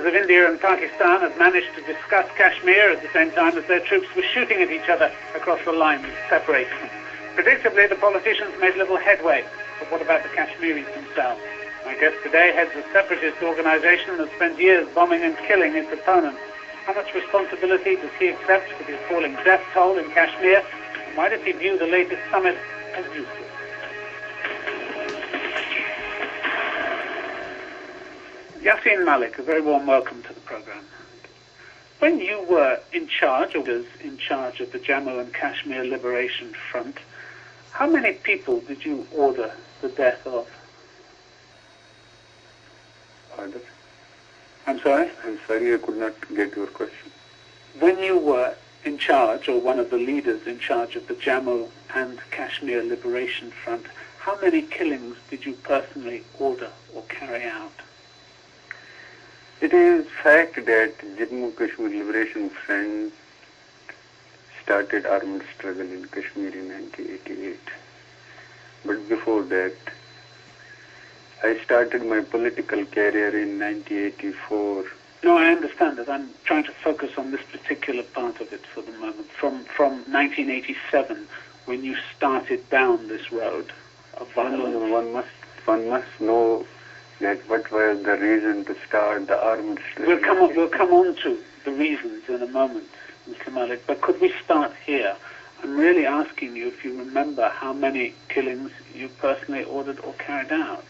leaders of India and Pakistan had managed to discuss Kashmir at the same time as their troops were shooting at each other across the line that separates them. Predictably, the politicians made little headway, but what about the Kashmiris themselves? I guess today heads of separatist organization have spent years bombing and killing its opponents. How much responsibility does he accept for the appalling death toll in Kashmir? And why does he view the latest summit as useless? Yasin Malik, a very warm welcome to the program. When you were in charge, or was in charge of the Jammu and Kashmir Liberation Front, how many people did you order the death of? Pardon? I'm sorry? I'm sorry, I could not get your question. When you were in charge, or one of the leaders in charge of the Jammu and Kashmir Liberation Front, how many killings did you personally order or carry out? It is fact that Jammu Kashmir Liberation Front started armed struggle in Kashmir in 1988. But before that, I started my political career in 1984. No, I understand that. I'm trying to focus on this particular part of it for the moment. From 1987, when you started down this road of violence. One must know that what was the reason to start the armed struggle. We'll come on to the reasons in a moment, Mr. Malik, but could we start here? I'm really asking you if you remember how many killings you personally ordered or carried out.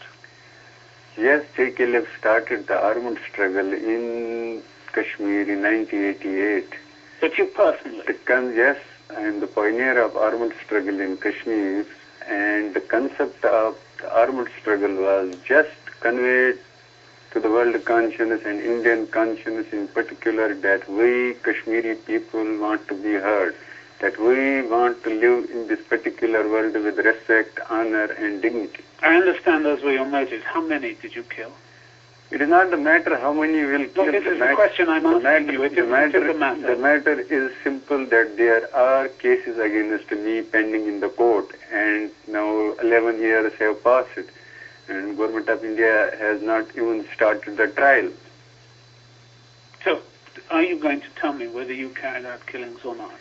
Yes, JKLF started the armed struggle in Kashmir in 1988. But you personally? Yes, I am the pioneer of armed struggle in Kashmir, and the concept of the armed struggle was just conveyed to the world consciousness and Indian consciousness in particular that we Kashmiri people want to be heard, that we want to live in this particular world with respect, honor and dignity. I understand those were your motives. How many did you kill? It is not the matter how many will kill. No, this is the question I'm asking you. The matter is simple that there are cases against me pending in the court, and now 11 years have passed. And Government of India has not even started the trial. So, are you going to tell me whether you carried out killings or not?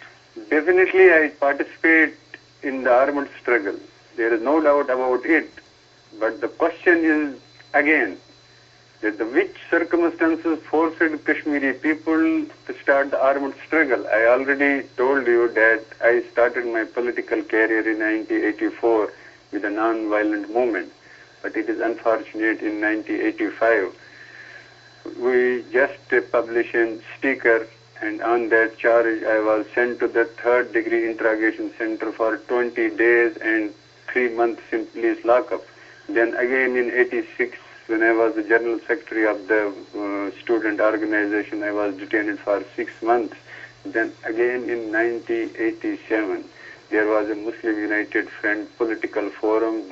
Definitely I participate in the armed struggle. There is no doubt about it. But the question is, again, that which circumstances forced Kashmiri people to start the armed struggle. I already told you that I started my political career in 1984 with a non-violent movement. But it is unfortunate in 1985, we just published a sticker, and on that charge I was sent to the third degree interrogation center for 20 days and 3 months in police lockup. Then again in 86, when I was the general secretary of the student organization, I was detained for 6 months. Then again in 1987, there was a Muslim United Front political forum.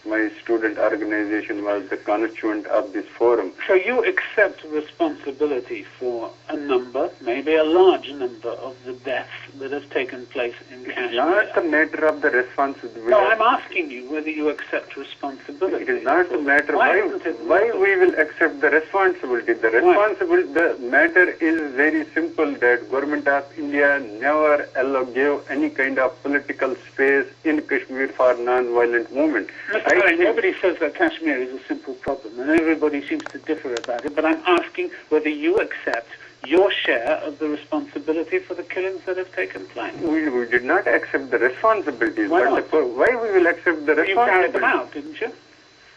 My student organization was the constituent of this forum. So you accept responsibility for a number, maybe a large number, of the deaths that have taken place in Kashmir? It's not the matter of the responsibility. No, I'm asking you whether you accept responsibility. It is not the matter. Why we will accept the responsibility? The matter is very simple, that Government of India never gave any kind of political space in Kashmir for non-violent movement. Nobody says that Kashmir is a simple problem, and everybody seems to differ about it, but I'm asking whether you accept your share of the responsibility for the killings that have taken place. We did not accept the responsibilities. Why not? Why we will accept the responsibilities? You carried them out, didn't you?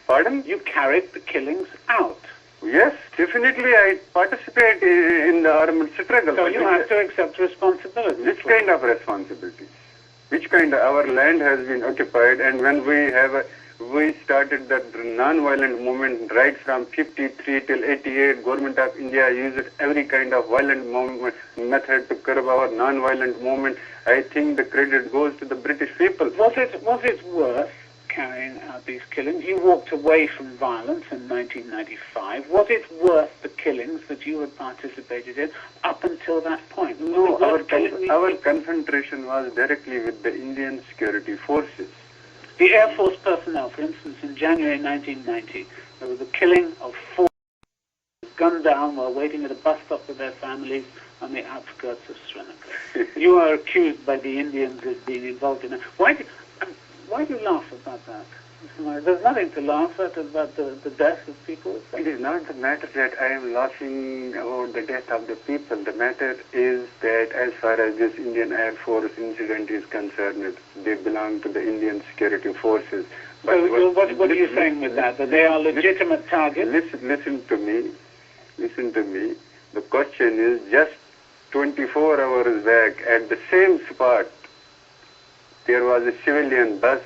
Pardon? You carried the killings out. Yes, definitely I participate in the armed struggle. So you have to accept responsibility. Which kind of responsibilities? Which kind of, our land has been occupied, and when we started the non-violent movement right from 53 till 88, Government of India used every kind of violent method to curb our non-violent movement. I think the credit goes to the British people. Was it worth carrying out these killings? You walked away from violence in 1995. Was it worth the killings that you had participated in up until that point? No, our concentration was directly with the Indian security forces. The Air Force personnel, for instance, in January 1990, there was a killing of 4 gunned down while waiting at a bus stop with their families on the outskirts of Srinagar. You are accused by the Indians of being involved in it. Why do you laugh about that? There's nothing to laugh at about the death of people. It is not the matter that I am laughing about the death of the people. The matter is that as far as this Indian Air Force incident is concerned, they belong to the Indian security forces. But so what are you saying with that? That they are legitimate targets? Listen to me. Listen to me. The question is, just 24 hours back, at the same spot, there was a civilian bus.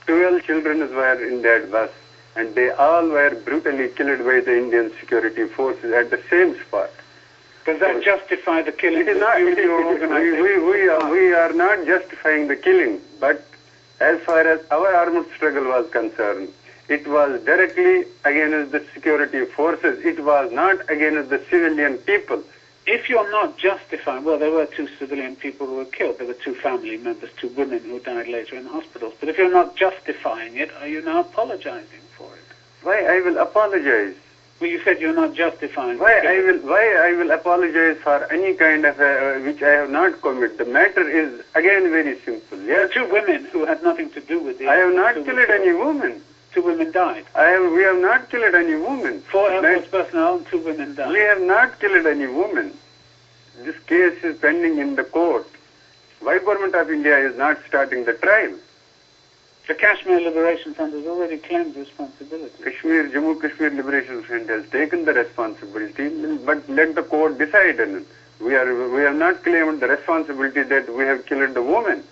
12 children were in that bus, and they all were brutally killed by the Indian security forces at the same spot. Does that justify the killing? It is not. We are not justifying the killing, but as far as our armed struggle was concerned, it was directly against the security forces. It was not against the civilian people. If you're not justifying, well, there were 2 civilian people who were killed. There were 2 family members, 2 women who died later in hospitals. But if you're not justifying it, are you now apologizing for it? Why I will apologize? Well, you said you're not justifying. Why I will apologize for any kind of which I have not committed? The matter is again very simple. Yes? There were 2 women who had nothing to do with it. I have not killed any woman. 2 women died. We have not killed any woman. 4 Air Force personnel and 2 women died. We have not killed any woman. This case is pending in the court. Why government of India is not starting the trial? The Kashmir Liberation Front has already claimed responsibility. Jammu Kashmir Liberation Front has taken the responsibility, but let the court decide. We have not claimed the responsibility that we have killed the woman.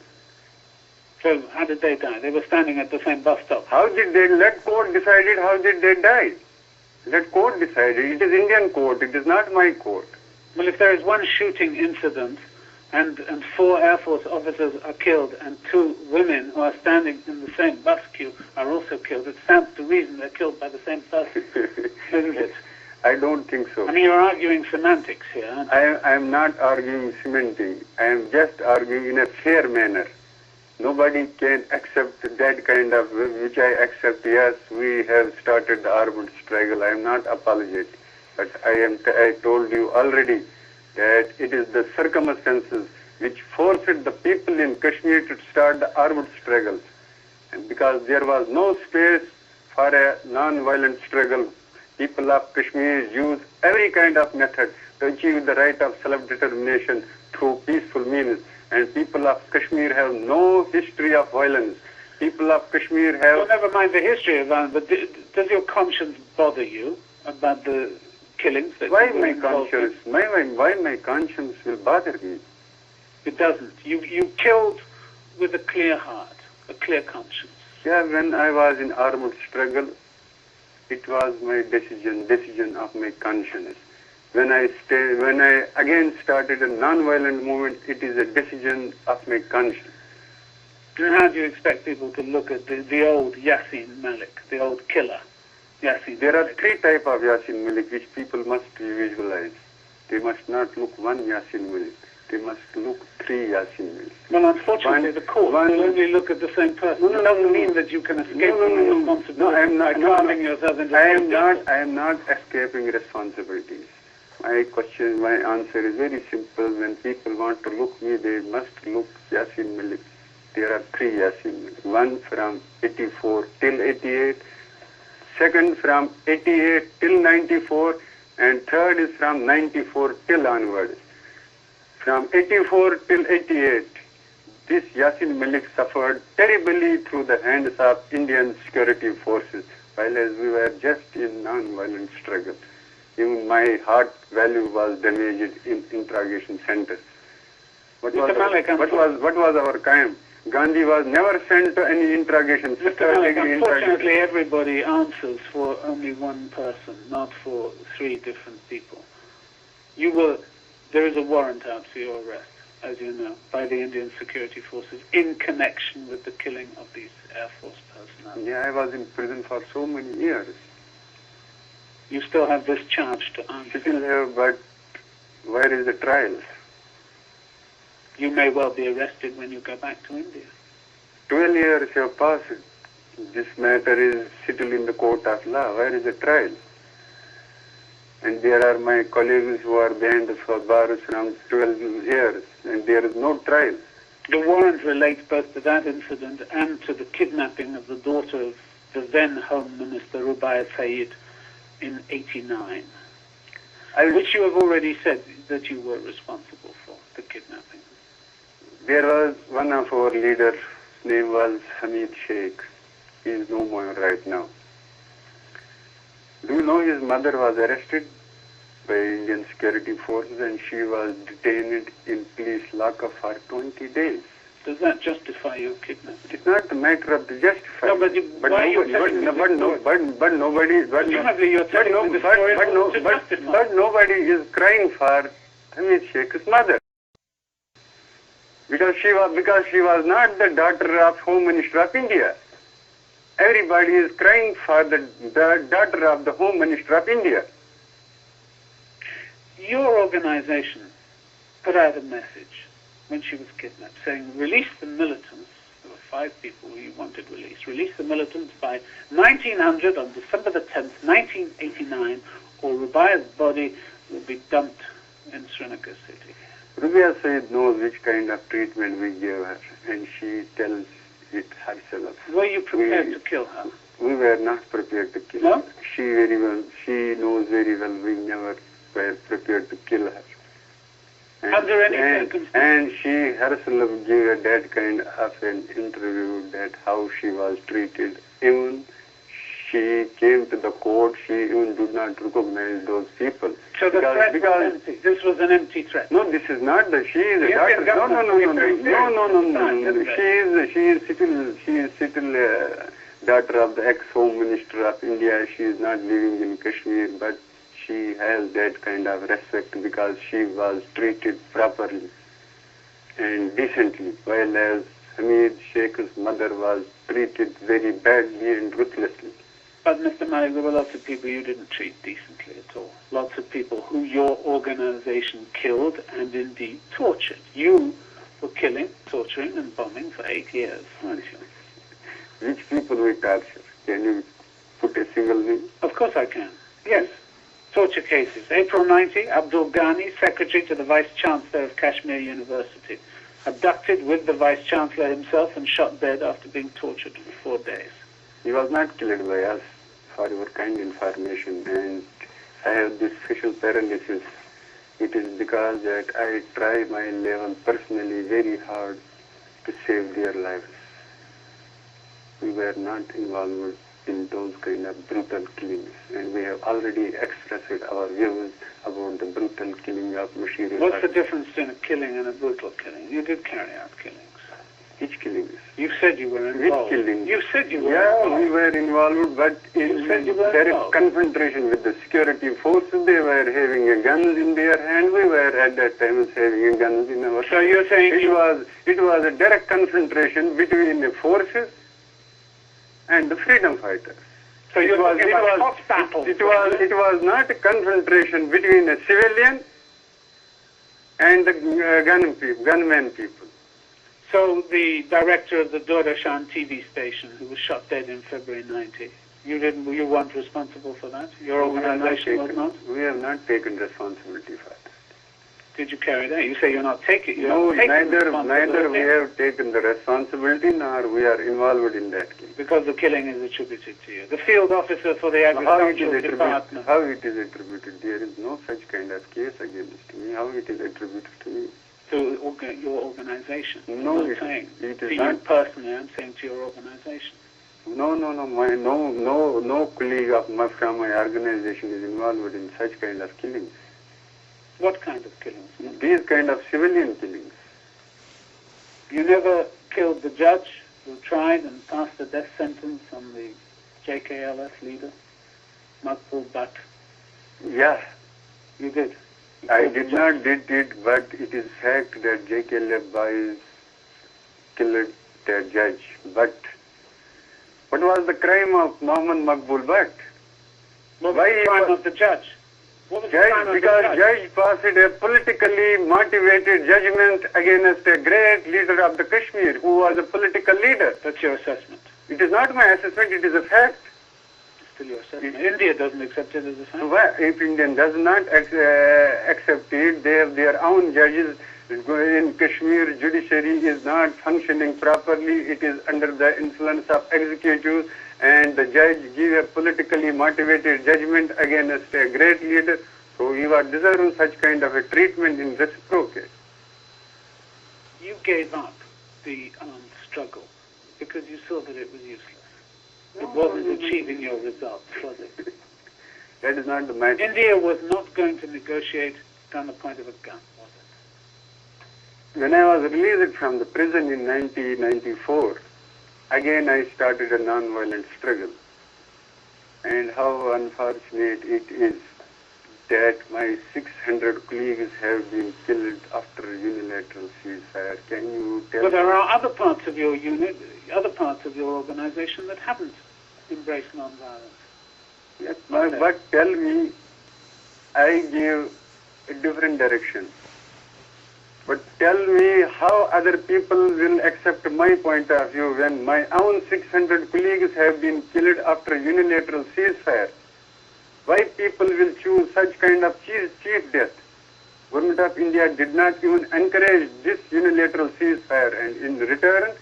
So how did they die? They were standing at the same bus stop. How did they? Let court decide it. How did they die? Let court decide it. It is Indian court. It is not my court. Well, if there is one shooting incident and 4 Air Force officers are killed and 2 women who are standing in the same bus queue are also killed, it stands to reason they're killed by the same person, isn't it? I don't think so. I mean, you're arguing semantics here, aren't you? I am not arguing semantics. I am just arguing in a fair manner. Nobody can accept that kind of, which I accept. Yes, we have started the armed struggle. I am not apologetic. But I told you already that it is the circumstances which forced the people in Kashmir to start the armed struggles. And because there was no space for a non-violent struggle, people of Kashmir use every kind of method to achieve the right of self-determination through peaceful means. And people of Kashmir have no history of violence. People of Kashmir have... Well, never mind the history of violence, but does your conscience bother you about the killings? Why my conscience will bother me? It doesn't. You killed with a clear heart, a clear conscience. Yeah, when I was in armed struggle, it was my decision of my conscience. When I again started a non-violent movement, it is a decision of my conscience. And how do you expect people to look at the old Yasin Malik, the old killer, Yasin There Malik? are 3 types of Yasin Malik which people must visualize. They must not look 1 Yasin Malik. They must look 3 Yasin Malik. Well, unfortunately, the court will only look at the same person. It doesn't mean that you can escape from responsibility. No, I am not. By carving yourself into I am not escaping responsibilities. My answer is very simple. When people want to look me, they must look Yasin Malik. There are 3 Yasin Malik. 1 from 84 till 88, 2nd from 88 till 94, and 3rd is from 94 till onwards. From 84 till 88, this Yasin Malik suffered terribly through the hands of Indian security forces, while as we were just in non-violent struggle. Even my heart value was damaged in interrogation centers. What was our crime? Gandhi was never sent to any interrogation center. Unfortunately, everybody answers for only one person, not for 3 different people. There is a warrant out for your arrest, as you know, by the Indian security forces in connection with the killing of these Air Force personnel. Yeah, I was in prison for so many years. You still have this charge to answer. Still have, but where is the trial? You may well be arrested when you go back to India. 12 years have passed. This matter is settled in the court of law. Where is the trial? And there are my colleagues who are behind the bars around 12 years, and there is no trial. The warrant relates both to that incident and to the kidnapping of the daughter of the then Home Minister Rubaiyat Saeed in '89, which you have already said that you were responsible for, the kidnapping. There was one of our leaders, his name was Hamid Sheikh. He is no more right now. Do you know his mother was arrested by Indian security forces and she was detained in police lockup for 20 days? Does that justify your kidnapping? It's not a matter of the justify. No, but why are you telling me this story? But nobody... Presumably you're telling me the story to justify. But nobody is crying for Hamid Sheikh's mother. Because she was not the daughter of Home Minister of India. Everybody is crying for the daughter of the Home Minister of India. Your organization put out a message when she was kidnapped saying, release the militants. There were 5 people who you wanted released. Release the militants by 1900 on December the 10th, 1989, or Rubaiyat's body will be dumped in Srinagar city. Rubaiyat Saeed knows which kind of treatment we gave her, and she tells it herself. Were you prepared to kill her? We were not prepared to kill her. She knows very well we never were prepared to kill her. Under any circumstances? And she herself gave that kind of an interview that how she was treated. Even she came to the court, she even did not recognize those people. So the threat was empty. This was an empty threat. No, this is not the. She is a daughter. No. She is still daughter of the ex-Home Minister of India. She is not living in Kashmir, but she has that kind of respect because she was treated properly and decently, while as Hamid Sheikh's mother was treated very badly and ruthlessly. But Mr. Malik, there were lots of people you didn't treat decently at all. Lots of people who your organization killed and indeed tortured. You were killing, torturing and bombing for 8 years, weren't you? Which people we torture? Can you put a single name? Of course I can. Yes. Torture cases. April 90, Abdul Ghani, Secretary to the Vice-Chancellor of Kashmir University, abducted with the Vice-Chancellor himself and shot dead after being tortured for 4 days. He was not killed by us, for your kind information, and I have this facial paralysis. It is because that I try my level personally very hard to save their lives. We were not involved in those kind of brutal killings, and we have already expressed our views about the brutal killing of Mashir. What's the difference between a killing and a brutal killing? You did carry out killings. Which killings? You said you were involved. Which killings? You said you were involved. Yeah, we were involved, but there is confrontation with the security forces. They were having guns in their hand. We were at that time having guns in our hand. So you're saying it was a direct confrontation between the forces and the freedom fighters. So it was not a confrontation between a civilian and the gunmen people. So the director of the Doordarshan TV station, who was shot dead in February 90, you weren't responsible for that? Your organization was not? We have not taken responsibility for that. Did you carry that? You say you're not taking it. No, neither we have taken the responsibility nor we are involved in that case. Because the killing is attributed to you. The field officer for the agricultural department. How it is attributed? There is no such kind of case against me. How it is attributed to me? To your organization. No, I'm saying. It to is you not. Personally, I'm saying to your organization. No. No colleague from my organization is involved in such kind of killings. What kind of killings? These kind of civilian killings. You never killed the judge who tried and passed a death sentence on the JKLF leader, Makbul Butt? Yeah. You did? I did not did it, but it is fact that JKLF boys killed their judge. But what was the crime of Mohammed Makbul Butt? What was the crime of the judge? Because judge passed a politically motivated judgment against a great leader of the Kashmir who was a political leader. That's your assessment. It is not my assessment, it is a fact. still your assessment. India doesn't accept it as a fact. So if India does not accept it, they have their own judges. In Kashmir, judiciary is not functioning properly. It is under the influence of executive, and the judge give a politically motivated judgment against a great leader. So you are deserving such kind of a treatment in reciprocate. You gave up the armed struggle because you saw that it was useless. It wasn't achieving your results, was it? That is not the matter. India was not going to negotiate on the point of a gun, was it? When I was released from the prison in 1994, again I started a non-violent struggle. And how unfortunate it is that my 600 colleagues have been killed after unilateral ceasefire. Can you tell me? But there are other parts of your unit, other parts of your organization that haven't embraced non-violence. Yes, but tell me, I give a different direction. But tell me how other people will accept my point of view when my own 600 colleagues have been killed after unilateral ceasefire. Why people will choose such kind of cheap death? Government of India did not even encourage this unilateral ceasefire, and in return,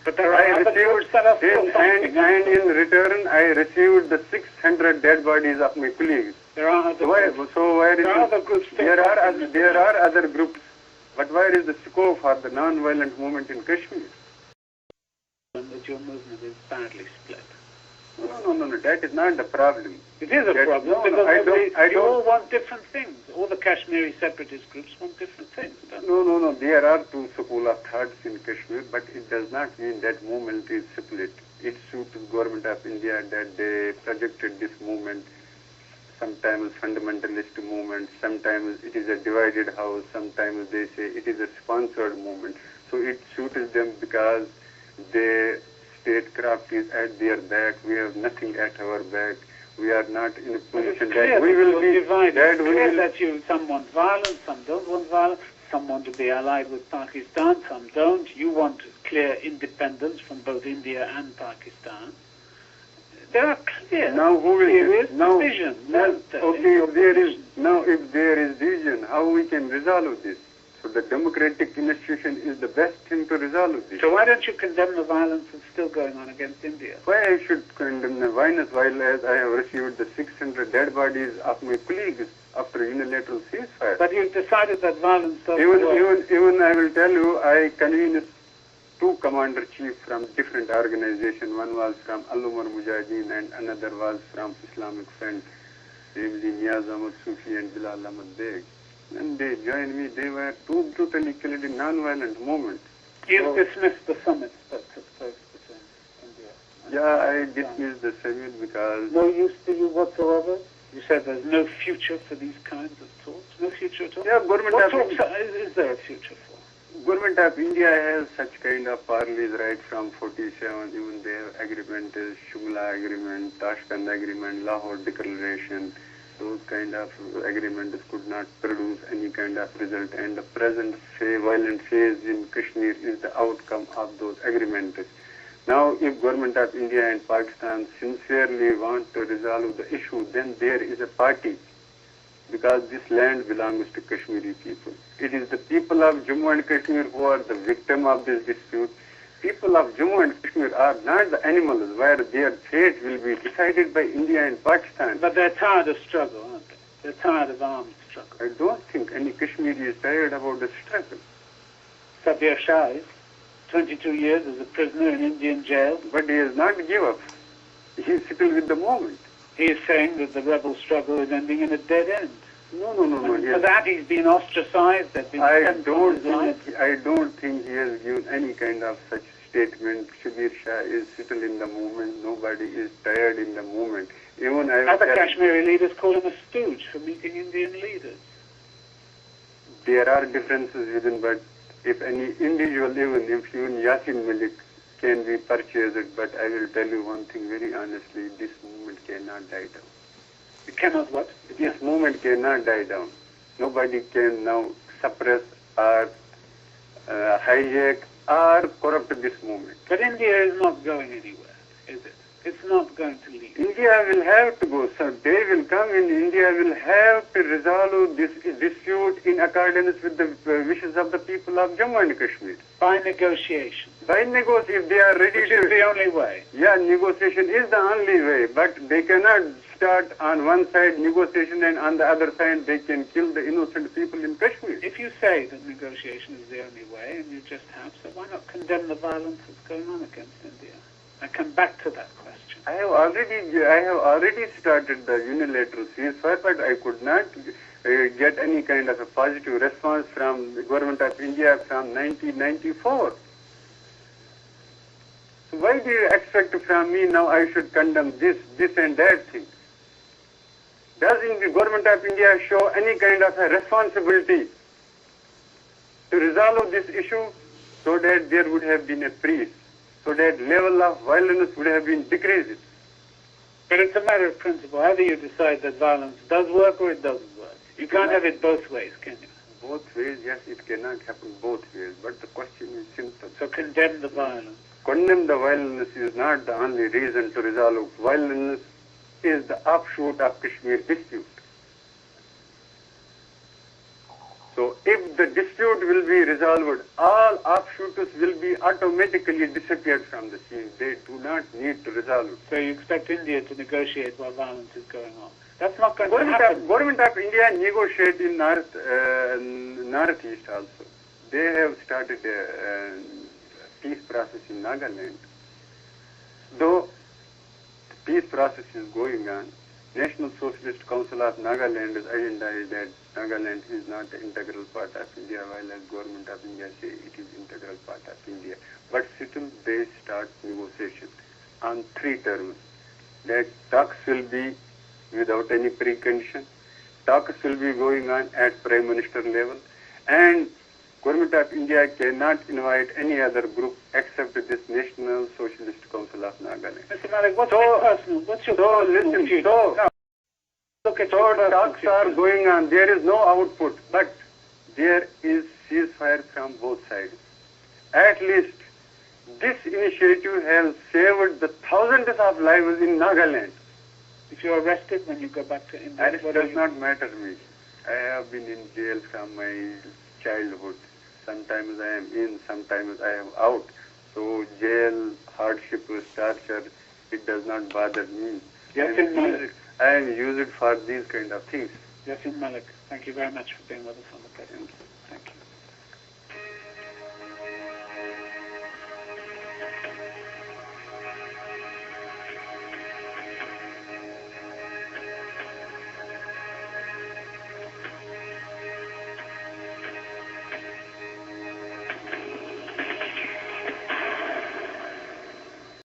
I received the 600 dead bodies of my colleagues. There are other groups. So where is there are other groups. There are other groups, but where is the scope for the non-violent movement in Kashmir? That your movement is badly split. No, that is not the problem. It is a problem because you all want different things. All the Kashmiri separatist groups want different things. No. There are two schools of thoughts in Kashmir, but it does not mean that movement is split. It suits the government of India that they projected this movement. Sometimes fundamentalist movement, sometimes it is a divided house, sometimes they say it is a sponsored movement. So it suits them because they statecraft is at their back. We have nothing at our back. We are not in a position that we will be divided. It's clear that some want violence, some don't want violence, some want to be allied with Pakistan, some don't. You want clear independence from both India and Pakistan. There are clear serious divisions. If there is division, how we can resolve this? So the democratic institution is the best thing to resolve this. So why don't you condemn the violence that's still going on against India? Why I should condemn the violence while as I have received the 600 dead bodies of my colleagues after unilateral ceasefire? But you've decided that violence doesn't work. Even I will tell you, I convened two commander-chiefs from different organizations. One was from Al-Umar Mujahideen and another was from Islamic Front, namely Niyaz Ahmad Sufi and Bilal Ahmad Beg. And they joined me. They were too brutally killed in non-violent movement. You dismissed the summits that took place between India and I dismissed the summit because... No use to you whatsoever? You said there's no future for these kinds of talks? No future at all? Yeah, government what talks is there a future for? Government of India has such kind of parleys right from 47. Even they have agreement, Shumla agreement, Tashkent agreement, Lahore declaration. Those kind of agreements could not produce any kind of result, and the present violent phase in Kashmir is the outcome of those agreements. Now, if government of India and Pakistan sincerely want to resolve the issue, then there is a party, because this land belongs to Kashmiri people. It is the people of Jammu and Kashmir who are the victim of this dispute. People of Jammu and Kashmir are not the animals where their fate will be decided by India and Pakistan. But they're tired of struggle, aren't they? They're tired of armed struggle. I don't think any Kashmiri is tired about the struggle. Sabir Shah is 22 years as a prisoner in Indian jail. But he has not given up. He is still with the movement. He is saying that the rebel struggle is ending in a dead end. No. For that he's been ostracized. I don't think he has given any kind of such statement. Sabir Shah is still in the movement. Nobody is tired in the movement. Even other Kashmiri leaders call him a stooge for meeting Indian leaders. There are differences within, but if any individual, even Yasin Malik can be purchased, but I will tell you one thing very honestly, this movement cannot die down. It cannot what? This movement cannot die down. Nobody can now suppress or hijack or corrupt this movement. But India is not going anywhere, is it? It's not going to lead. India will have to go. So day will come and India will have to resolve this dispute in accordance with the wishes of the people of Jammu and Kashmir. By negotiation. By negotiation, if they are ready Which to... is the only way. Yeah, negotiation is the only way, but they cannot start on one side negotiation and on the other side they can kill the innocent people in Kashmir. If you say that negotiation is the only way, and you just have, so why not condemn the violence that's going on against India? I come back to that question. I have already started the unilateral ceasefire, but I could not get any kind of a positive response from the government of India from 1994. So why do you expect from me now I should condemn this and that thing? Doesn't the government of India show any kind of a responsibility to resolve this issue so that there would have been a peace, so that level of violence would have been decreased? But it's a matter of principle. Either you decide that violence does work or it doesn't work. You can't have it both ways, can you? Both ways, yes, it cannot happen both ways, but the question is simple. So condemn the violence. Condemn the violence is not the only reason to resolve. Violence is the offshoot of Kashmir dispute. So if the dispute will be resolved, all offshoots will be automatically disappeared from the scene. They do not need to resolve it. So you expect India to negotiate while violence is going on. That's not going to happen. Government of India negotiate in northeast also. They have started a peace process in Nagaland. Though the peace process is going on, National Socialist Council of Nagaland's agenda is that Nagaland is not an integral part of India, while as government of India say it is integral part of India. But still they start negotiation on 3 terms. That talks will be without any precondition. Talks will be going on at Prime Minister level, and Government of India cannot invite any other group except this National Socialist Council of Nagaland. Mr. Malik, what's your personal view? Look at your talks are going on. There is no output, but there is ceasefire from both sides. At least this initiative has saved the thousands of lives in Nagaland. If you're arrested when you go back to India, Arrest does not matter to me. I have been in jail from my childhood. Sometimes I am in, sometimes I am out. So jail, hardship, torture, it does not bother me. Yasin Malik. I am used for these kind of things. Yasin Malik, thank you very much for being with us on the program. Thank you.